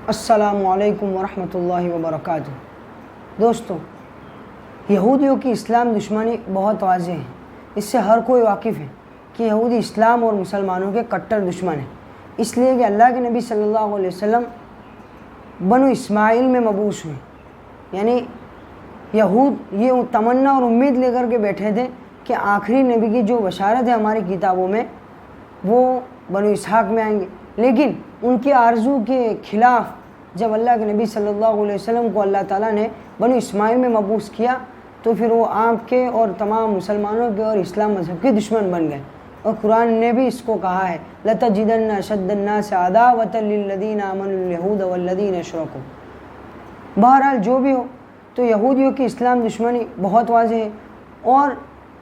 السلام علیکم ورحمۃ اللہ وبرکاتہ۔ دوستو، یہودیوں کی اسلام دشمنی بہت واضح ہے۔ اس سے ہر کوئی واقف ہے کہ یہودی اسلام اور مسلمانوں کے کٹر دشمن ہیں، اس لیے کہ اللہ کے نبی صلی اللہ علیہ وسلم بنو اسماعیل میں مبعوث ہوئے۔ یعنی یہود یہ تمنا اور امید لے کر کے بیٹھے تھے کہ آخری نبی کی جو بشارت ہے ہماری کتابوں میں وہ بنو اسحاق میں آئیں گے، لیکن ان کی آرزو کے خلاف جب اللہ کے نبی صلی اللہ علیہ وسلم کو اللہ تعالیٰ نے بنو اسماعیل میں مبعوث کیا تو پھر وہ آپ کے اور تمام مسلمانوں کے اور اسلام مذہب کے دشمن بن گئے۔ اور قرآن نے بھی اس کو کہا ہے لَتَجِدَنَّ أَشَدَّ النَّاسِ عَدَاوَةً لِلَّذِينَ آمَنُوا الْيَهُودَ وَالَّذِينَ أَشْرَكُوا۔ بہرحال جو بھی ہو تو یہودیوں کی اسلام دشمنی بہت واضح ہے، اور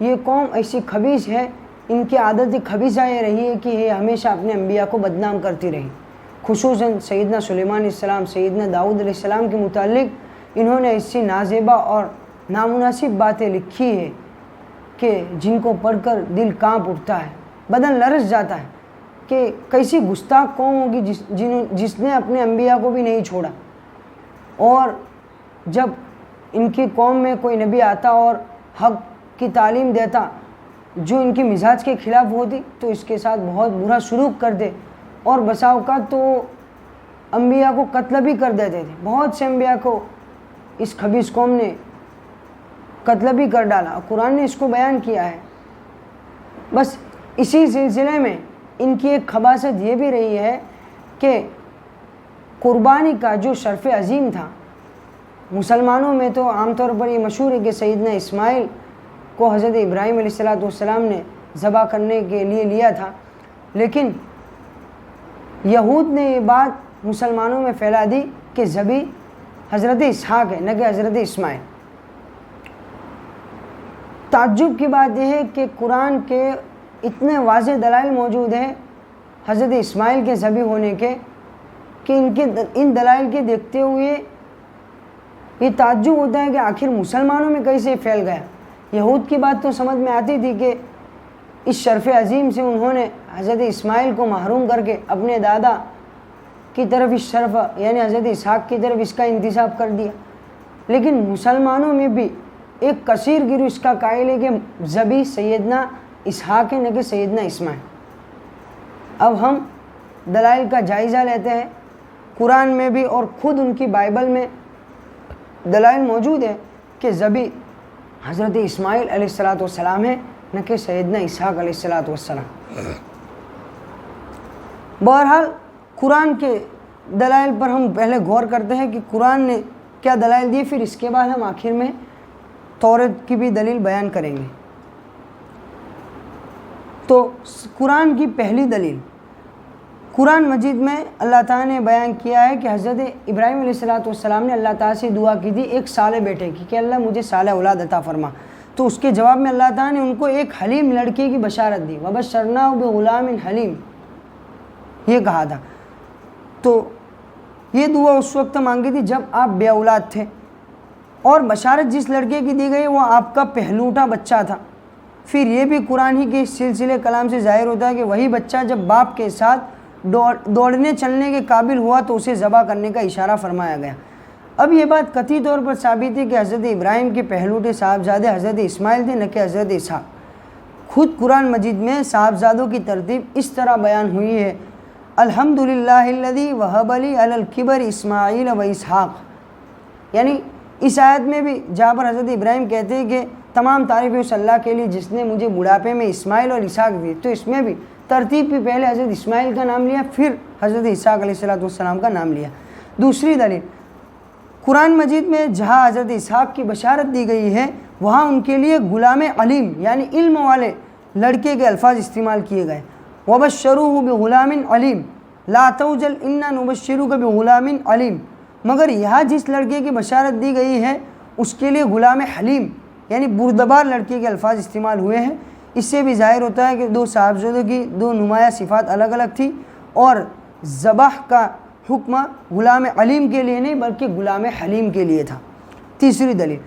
یہ قوم ایسی خبیث ہے، ان کی عادت خبیثہ یہ رہی ہے کہ یہ ہمیشہ اپنے انبیاء کو بدنام کرتی رہی۔ خصوصاً سیدنا سلیمان علیہ السلام، سیدنا داؤد علیہ السلام کے متعلق انہوں نے ایسی نازیبا اور نامناسب باتیں لکھی ہے کہ جن کو پڑھ کر دل کانپ اٹھتا ہے، بدن لرز جاتا ہے کہ کیسی گستاخ قوم ہوگی جس نے اپنے انبیاء کو بھی نہیں چھوڑا۔ اور جب ان کی قوم میں کوئی نبی آتا اور حق کی تعلیم دیتا جو ان کی مزاج کے خلاف ہوتی تو اس کے ساتھ بہت برا سلوک کر دے، اور بسا اوقات تو انبیاء کو قتل بھی کر دیتے تھے۔ بہت سے انبیاء کو اس خبیث قوم نے قتل بھی کر ڈالا، قرآن نے اس کو بیان کیا ہے۔ بس اسی سلسلے میں ان کی ایک خباثت یہ بھی رہی ہے کہ قربانی کا جو شرف عظیم تھا، مسلمانوں میں تو عام طور پر یہ مشہور ہے کہ سیدنا اسماعیل کو حضرت ابراہیم علیہ السلام نے ذبح کرنے کے لیے لیا تھا، لیکن یہود نے یہ بات مسلمانوں میں پھیلا دی کہ ذبح حضرت اسحاق ہے نہ کہ حضرت اسماعیل۔ تعجب کی بات یہ ہے کہ قرآن کے اتنے واضح دلائل موجود ہیں حضرت اسماعیل کے ذبح ہونے کے کہ ان دلائل کے دیکھتے ہوئے یہ تعجب ہوتا ہے کہ آخر مسلمانوں میں کیسے پھیل گیا۔ یہود کی بات تو سمجھ میں آتی تھی کہ اس شرف عظیم سے انہوں نے حضرت اسماعیل کو محروم کر کے اپنے دادا کی طرف اس شرف یعنی حضرت اسحاق کی طرف اس کا انتساب کر دیا، لیکن مسلمانوں میں بھی ایک کثیر گروہ اس کا قائل ہے کہ ذبح سیدنا اسحاق ہے نہ کہ سیدنا اسماعیل۔ اب ہم دلائل کا جائزہ لیتے ہیں۔ قرآن میں بھی اور خود ان کی بائبل میں دلائل موجود ہے کہ ذبح حضرت اسماعیل علیہ السلام ہے نہ کہ سیدنا اسحاق علیہ السلام۔ بہرحال قرآن کے دلائل پر ہم پہلے غور کرتے ہیں کہ قرآن نے کیا دلائل دی، پھر اس کے بعد ہم آخر میں توریت کی بھی دلیل بیان کریں گے۔ تو قرآن کی پہلی دلیل، قرآن مجید میں اللہ تعالیٰ نے بیان کیا ہے کہ حضرت ابراہیم علیہ السلام نے اللہ تعالیٰ سے دعا کی تھی ایک صالح بیٹے کی کہ اللہ مجھے صالح اولاد عطا فرما، تو اس کے جواب میں اللہ تعالیٰ نے ان کو ایک حلیم لڑکے کی بشارت دی، وَبَشَّرْنَاهُ بِغُلَامٍ حلیم، یہ کہا تھا۔ تو یہ دعا اس وقت مانگی تھی جب آپ بے اولاد تھے، اور بشارت جس لڑکے کی دی گئی وہ آپ کا پہلوٹا بچہ تھا۔ پھر یہ بھی قرآن ہی کے سلسلے کلام سے ظاہر ہوتا ہے کہ وہی بچہ جب باپ کے ساتھ دوڑنے چلنے کے قابل ہوا تو اسے ذبح کرنے کا اشارہ فرمایا گیا۔ اب یہ بات قطعی طور پر ثابت ہے کہ حضرت ابراہیم کے پہلوٹے صاحبزادے حضرت اسماعیل تھے نہ کہ حضرت اسحاق۔ خود قرآن مجید میں صاحبزادوں کی ترتیب اس طرح بیان ہوئی ہے، الحمدللہ الذی وہب لی علی الکبر اسماعیل و اسحاق۔ یعنی اس آیت میں بھی جہاں پر حضرت ابراہیم کہتے ہیں کہ تمام تعریفیں اس اللہ کے لیے جس نے مجھے بڑھاپے میں اسماعیل اور اسحاق دی، تو اس میں بھی ترتیب بھی پہلے حضرت اسماعیل کا نام لیا پھر حضرت اسحاق علیہ السلام کا نام لیا۔ دوسری دلیل، قرآن مجید میں جہاں حضرت اسحاق کی بشارت دی گئی ہے وہاں ان کے لیے غلام علیم یعنی علم والے لڑکے کے الفاظ استعمال کیے گئے، وَبَشَّرُوهُ بِغُلَامٍ عَلِيمٍ لَا تَوْجَلْ إِنَّا نُبَشِّرُكَ بِغُلَامٍ عَلِيمٍ۔ مگر یہاں جس لڑکے کی بشارت دی گئی ہے اس کے لیے غلام حلیم یعنی بردبار لڑکے کے الفاظ استعمال ہوئے ہیں۔ اس سے بھی ظاہر ہوتا ہے کہ دو صاحبزادوں کی دو نمایاں صفات الگ الگ تھی، اور ذبح کا حکم غلام علیم کے لیے نہیں بلکہ غلام حلیم کے لیے تھا۔ تیسری دلیل،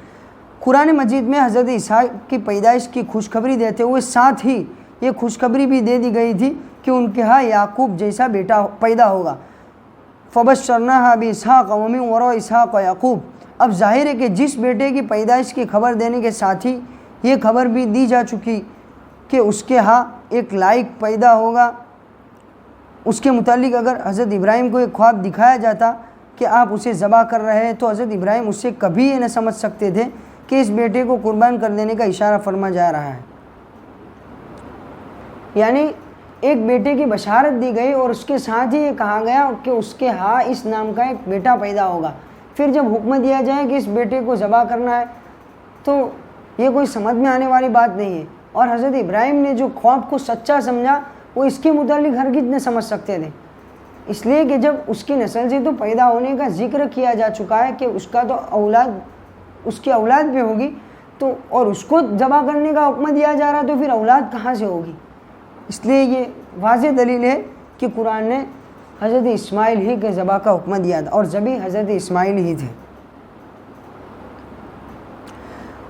قرآن مجید میں حضرت اسحاق کی پیدائش کی خوشخبری دیتے ہوئے ساتھ ہی یہ خوشخبری بھی دے دی گئی تھی کہ ان کے ہاں یعقوب جیسا بیٹا پیدا ہوگا، فبشرناها بإسحاق ومن وراء إسحاق یعقوب۔ اب ظاہر ہے کہ جس بیٹے کی پیدائش کی خبر دینے کے ساتھ ہی یہ خبر بھی دی جا چکی کہ اس کے ہاں ایک لائق پیدا ہوگا۔ اس کے متعلق اگر حضرت ابراہیم کو ایک خواب دکھایا جاتا کہ آپ اسے ذبح کر رہے ہیں تو حضرت ابراہیم اس سے کبھی یہ نہ سمجھ سکتے تھے کہ اس بیٹے کو قربان کر دینے کا اشارہ فرما جا رہا ہے۔ یعنی ایک بیٹے کی بشارت دی گئی اور اس کے ساتھ ہی یہ کہا گیا کہ اس کے ہاں اس نام کا ایک بیٹا پیدا ہوگا۔ پھر جب حکم دیا جائے کہ اس بیٹے کو ذبح کرنا ہے تو یہ کوئی سمجھ میں آنے والی بات نہیں ہے۔ اور حضرت ابراہیم نے جو خواب کو سچا سمجھا وہ اس کے متعلق ہرگز نہ سمجھ سکتے تھے، اس لیے کہ جب اس کی نسل سے تو پیدا ہونے کا ذکر کیا جا چکا ہے کہ اس کا تو اولاد اس کی اولاد بھی ہوگی، تو اور اس کو ذبح کرنے کا حکم دیا جا رہا تو پھر اولاد کہاں سے ہوگی؟ اس لیے یہ واضح دلیل ہے کہ قرآن نے حضرت اسماعیل ہی کے ذبح کا حکم دیا تھا اور ذبح حضرت اسماعیل ہی تھے۔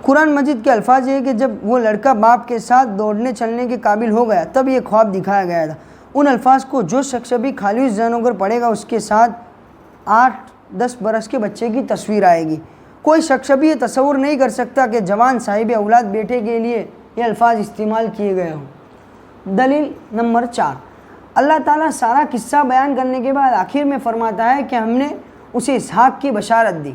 قرآن مجید کے الفاظ یہ کہ جب وہ لڑکا باپ کے ساتھ دوڑنے چلنے کے قابل ہو گیا تب یہ خواب دکھایا گیا تھا۔ ان الفاظ کو جو شخص بھی خالص ذہن ہو کر پڑھے گا اس کے ساتھ 8-10 برس کے بچے کی تصویر آئے گی۔ کوئی شخص بھی یہ تصور نہیں کر سکتا کہ جوان صاحب اولاد بیٹے کے لیے یہ الفاظ استعمال کیے گئے ہوں۔ دلیل نمبر 4، اللہ تعالیٰ سارا قصہ بیان کرنے کے بعد آخر میں فرماتا ہے کہ ہم نے اسے اسحاق کی بشارت دی،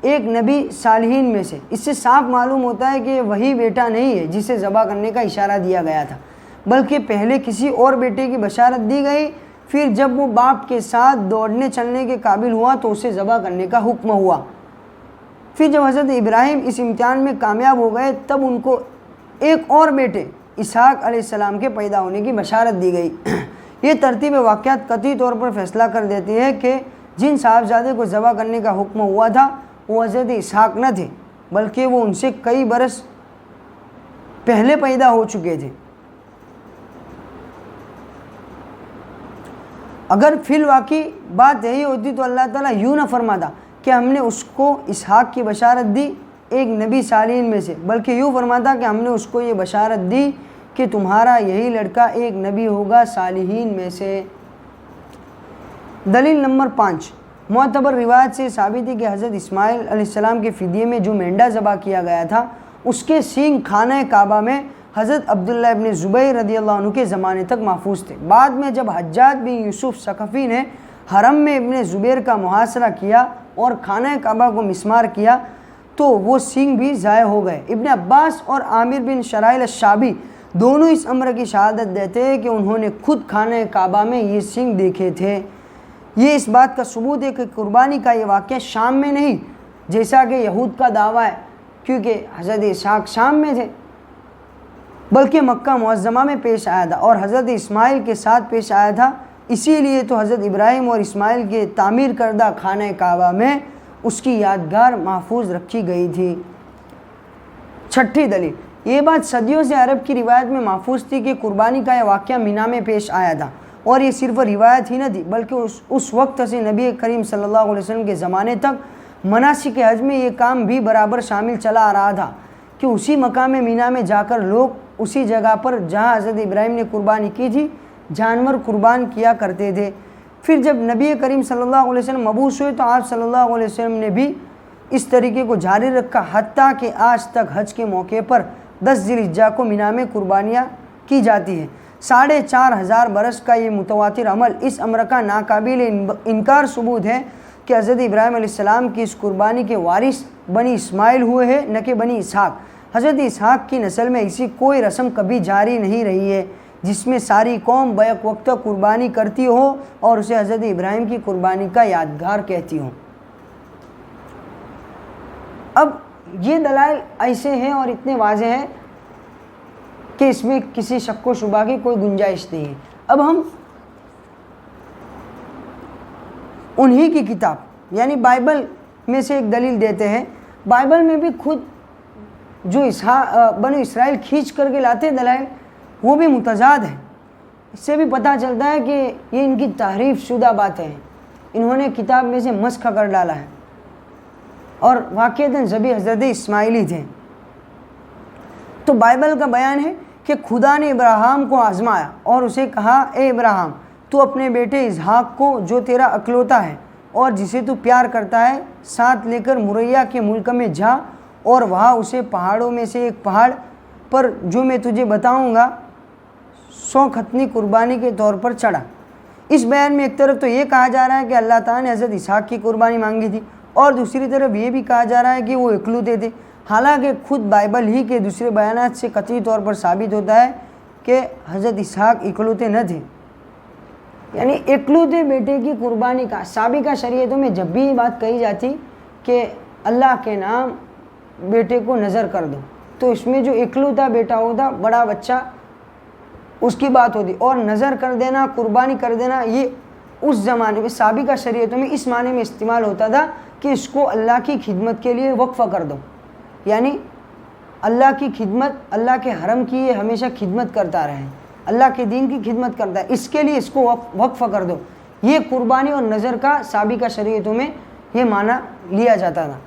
ایک نبی صالحین میں سے۔ اس سے صاف معلوم ہوتا ہے کہ یہ وہی بیٹا نہیں ہے جسے ذبح کرنے کا اشارہ دیا گیا تھا، بلکہ پہلے کسی اور بیٹے کی بشارت دی گئی، پھر جب وہ باپ کے ساتھ دوڑنے چلنے کے قابل ہوا تو اسے ذبح کرنے کا حکم ہوا۔ پھر جب حضرت ابراہیم اس امتحان میں کامیاب ہو گئے تب ان کو ایک اور بیٹے اسحاق علیہ السلام کے پیدا ہونے کی بشارت دی گئی۔ یہ ترتیب واقعات قطعی طور پر فیصلہ کر دیتی ہے کہ جن صاحبزادے کو ذبح کرنے کا حکم ہوا تھا وہ حضرت اسحاق نہ تھے، بلکہ وہ ان سے کئی برس پہلے پیدا ہو چکے تھے۔ اگر فی الواقع بات یہی ہوتی تو اللہ تعالیٰ یوں نہ فرماتا کہ ہم نے اس کو اسحاق کی بشارت دی ایک نبی صالحین میں سے، بلکہ یوں فرماتا کہ ہم نے اس کو یہ بشارت دی کہ تمہارا یہی لڑکا ایک نبی ہوگا صالحین میں سے۔ دلیل نمبر 5، معتبر روایت سے ثابت ہے کہ حضرت اسماعیل علیہ السلام کے فدیے میں جو مینڈا ذبح کیا گیا تھا اس کے سینگ خانہ کعبہ میں حضرت عبداللہ ابن زبیر رضی اللہ عنہ کے زمانے تک محفوظ تھے۔ بعد میں جب حجاج بن یوسف ثقفی نے حرم میں ابن زبیر کا محاصرہ کیا اور خانہ کعبہ کو مسمار کیا تو وہ سینگ بھی ضائع ہو گئے۔ ابن عباس اور عامر بن شرائل الشعبی دونوں اس امر کی شہادت دیتے ہیں کہ انہوں نے خود خانہ کعبہ میں یہ سینگ دیکھے تھے۔ یہ اس بات کا ثبوت ہے کہ قربانی کا یہ واقعہ شام میں نہیں جیسا کہ یہود کا دعویٰ ہے، کیونکہ حضرت اسحاق شام میں تھے، بلکہ مکہ معظمہ میں پیش آیا تھا اور حضرت اسماعیل کے ساتھ پیش آیا تھا۔ اسی لیے تو حضرت ابراہیم اور اسماعیل کے تعمیر کردہ خانہ کعبہ میں اس کی یادگار محفوظ رکھی گئی تھی۔ چھٹی دلیل، یہ بات صدیوں سے عرب کی روایت میں محفوظ تھی کہ قربانی کا یہ واقعہ مینا میں پیش آیا تھا، اور یہ صرف روایت ہی نہ تھی بلکہ اس وقت سے نبی کریم صلی اللہ علیہ وسلم کے زمانے تک مناسک حج میں یہ کام بھی برابر شامل چلا آ رہا تھا کہ اسی مقام مینا میں جا کر لوگ اسی جگہ پر جہاں حضرت ابراہیم نے قربانی کی تھی جانور قربان کیا کرتے تھے۔ پھر جب نبی کریم صلی اللہ علیہ وسلم مبعوث ہوئے تو آپ صلی اللہ علیہ وسلم نے بھی اس طریقے کو جاری رکھا، حتیٰ کہ آج تک حج کے موقع پر 10 ذی الحجہ کو مینا میں قربانیاں کی جاتی ہیں۔ 4500 برس کا یہ متواتر عمل اس امر کا ناقابل انکار ثبوت ہے کہ حضرت ابراہیم علیہ السلام کی اس قربانی کے وارث بنی اسماعیل ہوئے ہیں، نہ کہ بنی اسحاق۔ حضرت اسحاق کی نسل میں ایسی کوئی رسم کبھی جاری نہیں رہی ہے جس میں ساری قوم بیک وقت قربانی کرتی ہو اور اسے حضرت ابراہیم کی قربانی کا یادگار کہتی ہو۔ اب یہ دلائل ایسے ہیں اور اتنے واضح ہیں کہ اس میں کسی شک و شبہ کی کوئی گنجائش نہیں ہے۔ اب ہم انہی کی کتاب یعنی بائبل میں سے ایک دلیل دیتے ہیں۔ بائبل میں بھی خود جو بنو اسرائیل کھینچ کر کے لاتے دلائل وہ بھی متضاد ہیں۔ اس سے بھی پتہ چلتا ہے کہ یہ ان کی تحریف شدہ باتیں ہیں، انہوں نے کتاب میں سے مسخ کر ڈالا ہے اور واقعتاً ذبح حضرت اسماعیلی تھے۔ تو بائبل کا بیان ہے کہ خدا نے ابراہیم کو آزمایا اور اسے کہا، اے ابراہیم تو اپنے بیٹے اسحاق کو جو تیرا اکلوتا ہے اور جسے تو پیار کرتا ہے ساتھ لے کر مریا کے ملک میں جا اور وہاں اسے پہاڑوں میں سے ایک پہاڑ پر جو میں تجھے بتاؤں گا 100 ختنی قربانی کے طور پر چڑھا۔ اس بیان میں ایک طرف تو یہ کہا جا رہا ہے کہ اللہ تعالیٰ نے حضرت اسحاق کی قربانی مانگی تھی اور دوسری طرف یہ بھی کہا جا رہا ہے کہ وہ اکلوتے تھے، حالانکہ خود بائبل ہی کے دوسرے بیانات سے قطعی طور پر ثابت ہوتا ہے کہ حضرت اسحاق اکلوتے نہ تھے۔ یعنی اکلوتے بیٹے کی قربانی کا سابقہ شریعتوں میں جب بھی یہ بات کہی جاتی کہ اللہ کے نام بیٹے کو نظر کر دو تو اس میں جو اکلوتا بیٹا ہوتا بڑا بچہ اس کی بات ہوتی، اور نظر کر دینا قربانی کر دینا یہ اس زمانے میں سابقہ شریعتوں میں اس معنی میں استعمال ہوتا تھا کہ اس کو اللہ کی خدمت کے لیے وقف کر دو، یعنی اللہ کی خدمت، اللہ کے حرم کی یہ ہمیشہ خدمت کرتا رہے، اللہ کے دین کی خدمت کرتا ہے، اس کے لیے اس کو وقف کر دو۔ یہ قربانی اور نظر کا سابقہ شریعتوں میں یہ معنی لیا جاتا تھا،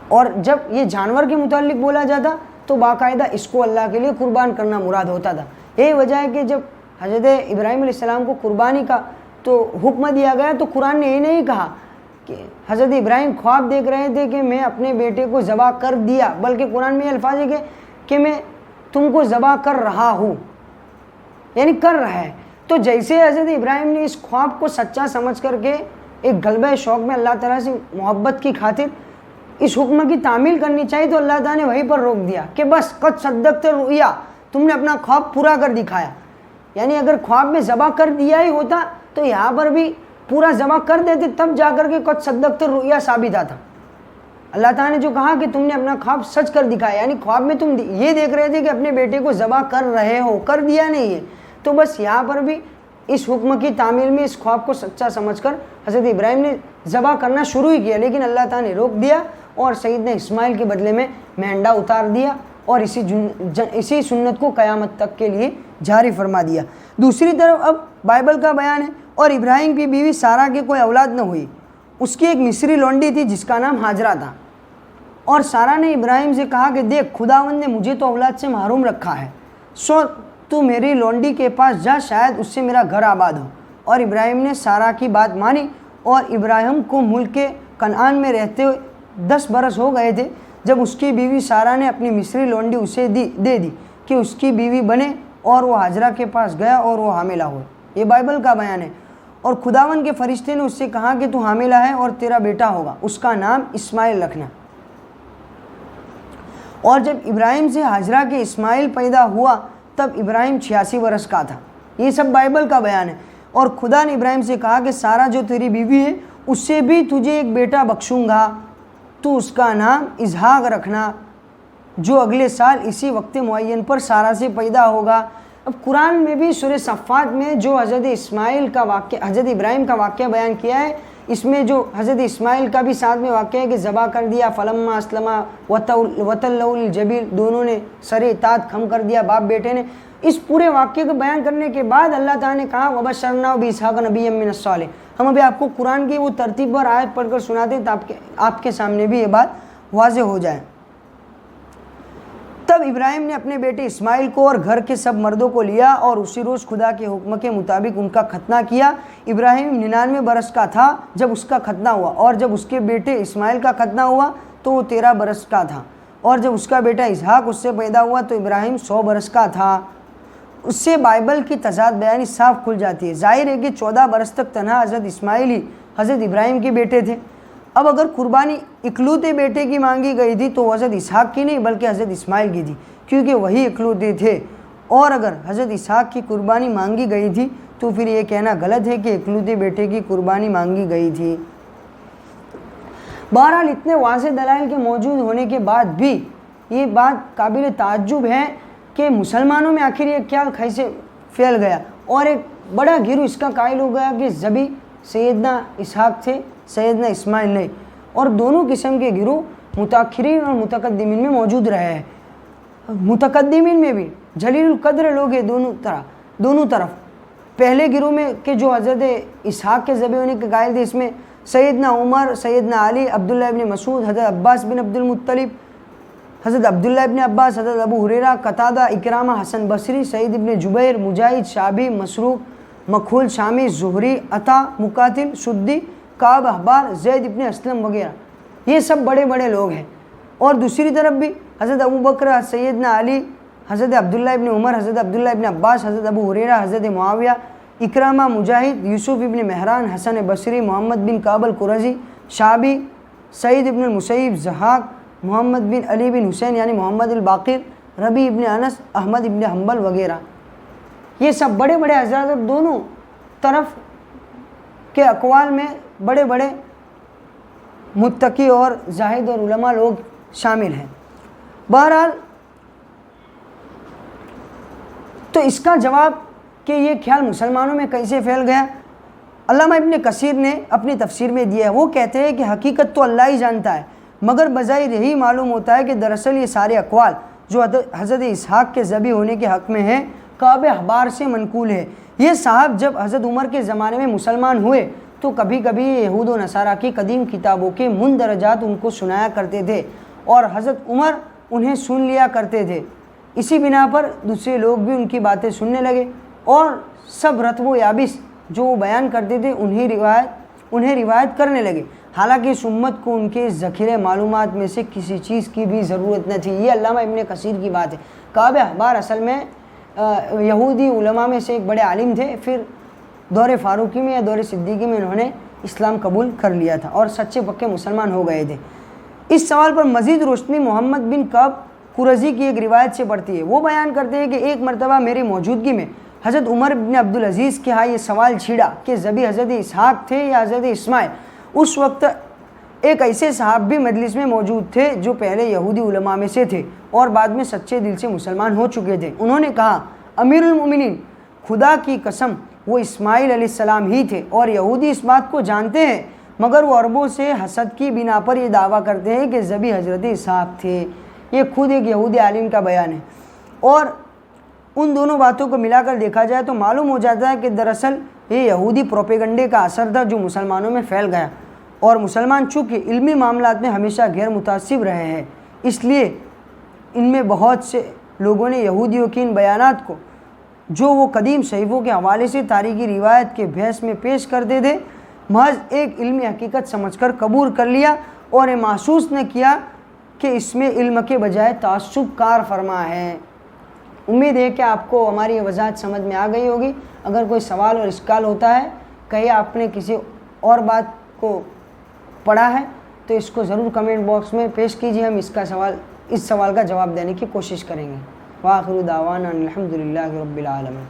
اور جب یہ جانور کے متعلق بولا جاتا تو باقاعدہ اس کو اللہ کے لیے قربان کرنا مراد ہوتا تھا۔ یہی وجہ ہے کہ جب حضرت ابراہیم علیہ السلام کو قربانی کا تو حکم دیا گیا تو قرآن نے یہ نہیں کہا کہ حضرت ابراہیم خواب دیکھ رہے تھے کہ میں اپنے بیٹے کو ذبح کر دیا، بلکہ قرآن میں یہ الفاظ ہے کہ میں تم کو ذبح کر رہا ہوں، یعنی کر رہا ہے۔ تو جیسے حضرت ابراہیم نے اس خواب کو سچا سمجھ کر کے ایک غلبہ شوق میں اللہ تعالیٰ سے محبت کی خاطر اس حکم کی تعمیل کرنی چاہیے، تو اللہ تعالیٰ نے وہیں پر روک دیا کہ بس قد صدقت الرؤیا، تم نے اپنا خواب پورا کر دکھایا۔ یعنی اگر خواب میں ذبح کر دیا ہی ہوتا تو یہاں پر بھی پورا ذبح کر دیتے، تب جا کر کے قد صدقت الرؤیا ثابت آتا۔ اللہ تعالیٰ نے جو کہا کہ تم نے اپنا خواب سچ کر دکھایا، یعنی خواب میں تم یہ دیکھ رہے تھے کہ اپنے بیٹے کو ذبح کر رہے ہو، کر دیا نہیں ہے، تو بس یہاں پر بھی اس حکم کی تعمیل میں اس خواب کو سچا سمجھ کر حضرت ابراہیم نے ذبح کرنا شروع ہی کیا، لیکن اللہ تعالیٰ نے روک دیا اور سیدنا اسماعیل کے بدلے میں مینڈا اتار دیا اور اسی سنت کو قیامت تک کے لیے جاری فرما دیا۔ دوسری طرف اب بائبل کا بیان ہے، اور ابراہیم کی بیوی سارہ کی کوئی اولاد نہ ہوئی، اس کی ایک مصری لونڈی تھی جس کا نام ہاجرہ تھا، اور سارہ نے ابراہیم سے کہا کہ دیکھ خداوند نے مجھے تو اولاد سے محروم رکھا ہے، سو تو میری لونڈی کے پاس جا، شاید اس سے میرا گھر آباد ہو۔ اور ابراہیم نے سارہ کی بات مانی، اور ابراہیم کو ملک کے کنعان میں رہتے ہوئے 10 برس ہو گئے تھے جب اس کی بیوی سارہ نے اپنی مصری لونڈی اسے دے دی کہ اس کی بیوی بنے، اور وہ ہاجرہ کے پاس گیا اور وہ حاملہ ہوئی۔ یہ بائبل کا بیان ہے۔ اور خداوند کے فرشتے نے اس سے کہا کہ تو حاملہ ہے اور تیرا بیٹا ہوگا، اس کا نام اسماعیل رکھنا۔ اور جب ابراہیم سے ہاجرہ کے اسماعیل پیدا ہوا تب ابراہیم 86 برس کا تھا۔ یہ سب بائبل کا بیان ہے۔ اور خدا نے ابراہیم سے کہا کہ سارہ جو تیری بیوی ہے اس سے بھی تجھے ایک بیٹا بخشوں گا، تو اس کا نام اسحاق رکھنا، جو اگلے سال اسی وقت معین پر سارہ سے پیدا ہوگا۔ اب قرآن میں بھی سورہ صفات میں جو حضرت اسماعیل کا واقعہ، حضرت ابراہیم کا واقعہ بیان کیا ہے، اس میں جو حضرت اسماعیل کا بھی ساتھ میں واقعہ ہے کہ ذبح کر دیا، فلما اسلما وتلہ للجبین، دونوں نے سر اطاعت خم کر دیا باپ بیٹے نے۔ اس پورے واقعے کو بیان کرنے کے بعد اللہ تعالیٰ نے کہا وبشرناہ باسحاق نبیا من الصالحین۔ ہم ابھی آپ کو قرآن کی وہ ترتیب پر آیت پڑھ کر سناتے ہیں تاکہ آپ کے سامنے بھی یہ بات واضح ہو جائے۔ تب ابراہیم نے اپنے بیٹے اسماعیل کو اور گھر کے سب مردوں کو لیا اور اسی روز خدا کے حکم کے مطابق ان کا ختنہ کیا۔ ابراہیم 99 برس کا تھا جب اس کا ختنہ ہوا، اور جب اس کے بیٹے اسماعیل کا ختنہ ہوا تو وہ 13 برس کا تھا، اور جب اس کا بیٹا اسحاق اس سے پیدا ہوا تو ابراہیم 100 برس کا تھا۔ اس سے بائبل کی تضاد بیانی صاف کھل جاتی ہے۔ ظاہر ہے کہ 14 برس تک تنہا حضرت اسماعیل ہی حضرت ابراہیم کے بیٹے تھے۔ اب اگر قربانی اکلوتے بیٹے کی مانگی گئی تھی تو حضرت اسحاق کی نہیں بلکہ حضرت اسماعیل کی تھی، کیونکہ وہی اکلوتے تھے۔ اور اگر حضرت اسحاق کی قربانی مانگی گئی تھی تو پھر یہ کہنا غلط ہے کہ اکلوتے بیٹے کی قربانی مانگی گئی تھی۔ بہرحال اتنے واضح دلائل کے موجود ہونے کے بعد بھی یہ بات قابل تعجب ہے کہ مسلمانوں میں آخر یہ خیال کیسے پھیل گیا، اور ایک بڑا گروہ اس کا قائل ہو گیا کہ ذبح سیدنا اسحاق تھے، سیدنا اسماعیل نہیں، اور دونوں قسم کے گروہ متاخرین اور متقدمین میں موجود رہے ہیں۔ متقدمین میں بھی جلیل القدر لوگ ہیں دونوں طرف۔ پہلے گروہ میں کہ جو حضرت اسحاق کے ذبح ہونے کے قائل تھے، اس میں سیدنا عمر، سیدنا علی، عبداللہ ابن مسعود، حضرت عباس بن عبد المطلب، حضرت عبداللہ ابن عباس، حضرت ابو ہریرہ، قتادہ، اکرامہ، حسن بصری، سعید ابن جبیر، مجاہد، شعبی، مسروق، مکھول شامی زہری عطا مقاتل سدی کعب احبار زید ابن اسلم وغیرہ، یہ سب بڑے بڑے لوگ ہیں۔ اور دوسری طرف بھی حضرت ابو بکر، سیدنا علی، حضرت عبداللہ ابن عمر، حضرت عبداللہ ابن عباس، حضرت ابو ہریرہ، حضرت معاویہ، اکرامہ، مجاہد، یوسف ابن مہران، حسن بصری، محمد بن کعب القرظی، شعبی، سعید ابن المسیب، ضحاک، محمد بن علی بن حسین یعنی محمد الباقر، ربی ابن انس، احمد ابن حنبل وغیرہ، یہ سب بڑے بڑے حضرات دونوں طرف کے اقوال میں بڑے بڑے متقی اور زاہد اور علماء لوگ شامل ہیں۔ بہرحال تو اس کا جواب کہ یہ خیال مسلمانوں میں کیسے پھیل گیا، علامہ ابن کثیر نے اپنی تفسیر میں دیا ہے۔ وہ کہتے ہیں کہ حقیقت تو اللہ ہی جانتا ہے، مگر بظاہر یہی معلوم ہوتا ہے کہ دراصل یہ سارے اقوال جو حضرت اسحاق کے ذبح ہونے کے حق میں ہیں کعب احبار سے منقول ہے۔ یہ صاحب جب حضرت عمر کے زمانے میں مسلمان ہوئے تو کبھی کبھی یہود و نصارہ کی قدیم کتابوں کے مندرجات ان کو سنایا کرتے تھے اور حضرت عمر انہیں سن لیا کرتے تھے۔ اسی بنا پر دوسرے لوگ بھی ان کی باتیں سننے لگے اور سب رتب و یابس جو وہ بیان کرتے تھے انہیں روایت کرنے لگے، حالانکہ اس امت کو ان کے ذخیرہ معلومات میں سے کسی چیز کی بھی ضرورت نہ تھی۔ یہ علامہ ابن کثیر کی بات ہے۔ کعب احبار اصل میں یہودی علماء میں سے ایک بڑے عالم تھے، پھر دور فاروقی میں یا دور صدیقی میں انہوں نے اسلام قبول کر لیا تھا اور سچے پکے مسلمان ہو گئے تھے۔ اس سوال پر مزید روشنی محمد بن کعب قرظی کی ایک روایت سے پڑتی ہے۔ وہ بیان کرتے ہیں کہ ایک مرتبہ میری موجودگی میں حضرت عمر بن عبدالعزیز کے ہاں یہ سوال چھڑا کہ ذبح حضرت اسحاق تھے یا حضرت اسماعیل۔ اس وقت ایک ایسے صاحب بھی مجلس میں موجود تھے جو پہلے یہودی علماء میں سے تھے اور بعد میں سچے دل سے مسلمان ہو چکے تھے۔ انہوں نے کہا، امیر المومنین، خدا کی قسم وہ اسماعیل علیہ السلام ہی تھے اور یہودی اس بات کو جانتے ہیں، مگر وہ عربوں سے حسد کی بنا پر یہ دعویٰ کرتے ہیں کہ ذبح حضرت اسحاق تھے۔ یہ خود ایک یہودی عالم کا بیان ہے، اور ان دونوں باتوں کو ملا کر دیکھا جائے تو معلوم ہو جاتا ہے کہ دراصل یہ یہودی پروپیگنڈے کا اثر تھا جو مسلمانوں میں پھیل گیا، اور مسلمان چونکہ علمی معاملات میں ہمیشہ غیر متعصب رہے ہیں، اس لیے ان میں بہت سے لوگوں نے یہودیوں کی ان بیانات کو جو وہ قدیم صحیفوں کے حوالے سے تاریخی روایت کے بحث میں پیش کرتے تھے محض ایک علمی حقیقت سمجھ کر قبول کر لیا اور یہ محسوس نہ کیا کہ اس میں علم کے بجائے تعصب کار فرما ہے۔ امید ہے کہ آپ کو ہماری یہ وضاحت سمجھ میں آ گئی ہوگی۔ اگر کوئی سوال اور اشکال ہوتا ہے، کہیں آپ نے کسی اور بات کو پڑھا ہے تو اس کو ضرور کمنٹ باکس میں پیش کیجیے، ہم اس سوال کا جواب دینے کی کوشش کریں گے۔ وآخر دعوانا الحمدللہ رب العالمین۔